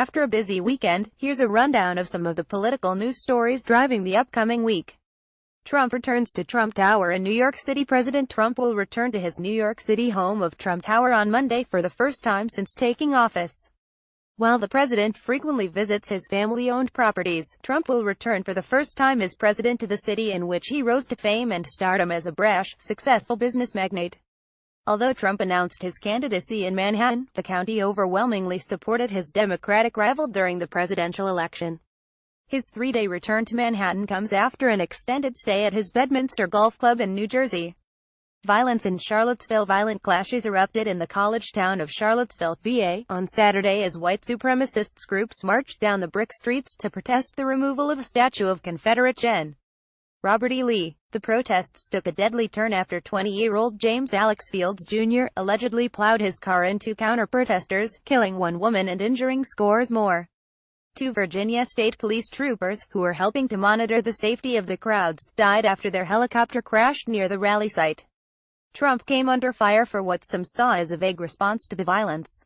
After a busy weekend, here's a rundown of some of the political news stories driving the upcoming week. Trump returns to Trump Tower in New York City. President Trump will return to his New York City home of Trump Tower on Monday for the first time since taking office. While the president frequently visits his family-owned properties, Trump will return for the first time as president to the city in which he rose to fame and stardom as a brash, successful business magnate. Although Trump announced his candidacy in Manhattan, the county overwhelmingly supported his Democratic rival during the presidential election. His three-day return to Manhattan comes after an extended stay at his Bedminster Golf Club in New Jersey. Violence in Charlottesville. Violent clashes erupted in the college town of Charlottesville, VA, on Saturday as white supremacist groups marched down the brick streets to protest the removal of a statue of Confederate Gen. Robert E. Lee. The protests took a deadly turn after 20-year-old James Alex Fields, Jr. allegedly plowed his car into counter-protesters, killing one woman and injuring scores more. Two Virginia State Police troopers, who were helping to monitor the safety of the crowds, died after their helicopter crashed near the rally site. Trump came under fire for what some saw as a vague response to the violence.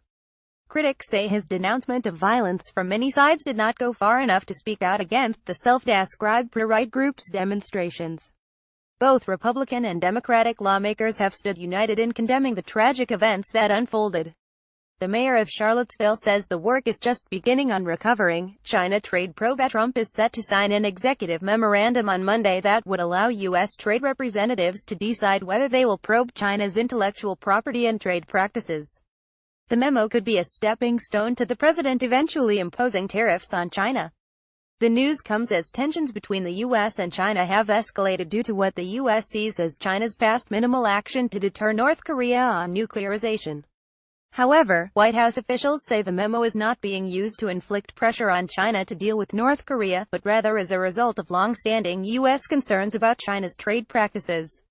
Critics say his denouncement of violence from many sides did not go far enough to speak out against the self-described pro-right group's demonstrations. Both Republican and Democratic lawmakers have stood united in condemning the tragic events that unfolded. The mayor of Charlottesville says the work is just beginning on recovering China trade probe. Trump is set to sign an executive memorandum on Monday that would allow U.S. trade representatives to decide whether they will probe China's intellectual property and trade practices. The memo could be a stepping stone to the president eventually imposing tariffs on China. The news comes as tensions between the U.S. and China have escalated due to what the U.S. sees as China's past minimal action to deter North Korea on nuclearization. However, White House officials say the memo is not being used to inflict pressure on China to deal with North Korea, but rather as a result of long-standing U.S. concerns about China's trade practices.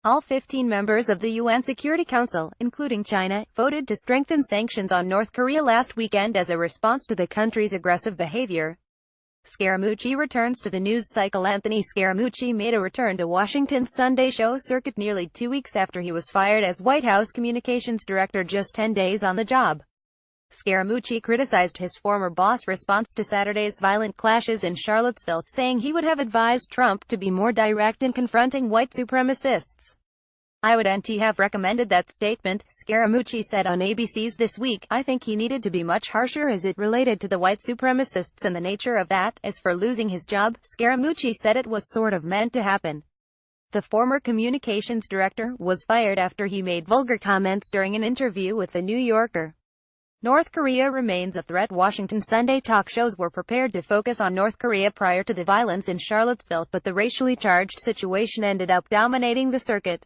All 15 members of the UN Security Council, including China, voted to strengthen sanctions on North Korea last weekend as a response to the country's aggressive behavior. Scaramucci returns to the news cycle. Anthony Scaramucci made a return to Washington's Sunday show circuit nearly 2 weeks after he was fired as White House Communications Director just 10 days on the job. Scaramucci criticized his former boss' response to Saturday's violent clashes in Charlottesville, saying he would have advised Trump to be more direct in confronting white supremacists. "I would have recommended that statement," Scaramucci said on ABC's This Week. "I think he needed to be much harsher as it related to the white supremacists and the nature of that. As for losing his job, Scaramucci said it was sort of meant to happen." The former communications director was fired after he made vulgar comments during an interview with The New Yorker. North Korea remains a threat. Washington Sunday talk shows were prepared to focus on North Korea prior to the violence in Charlottesville, but the racially charged situation ended up dominating the circuit.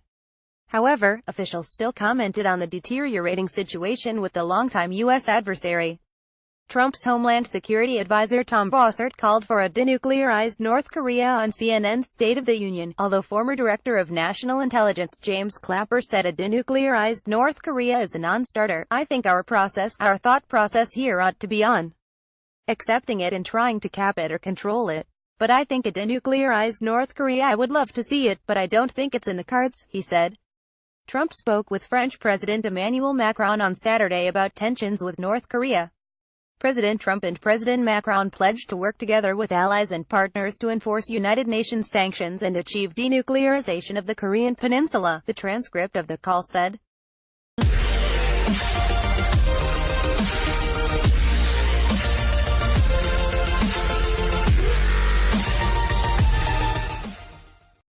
However, officials still commented on the deteriorating situation with the longtime U.S. adversary. Trump's Homeland Security advisor Tom Bossert called for a denuclearized North Korea on CNN's State of the Union, although former Director of National Intelligence James Clapper said a denuclearized North Korea is a non-starter. "I think our thought process here ought to be on accepting it and trying to cap it or control it. But I think a denuclearized North Korea, I would love to see it, but I don't think it's in the cards," he said. Trump spoke with French President Emmanuel Macron on Saturday about tensions with North Korea. President Trump and President Macron pledged to work together with allies and partners to enforce United Nations sanctions and achieve denuclearization of the Korean peninsula, the transcript of the call said.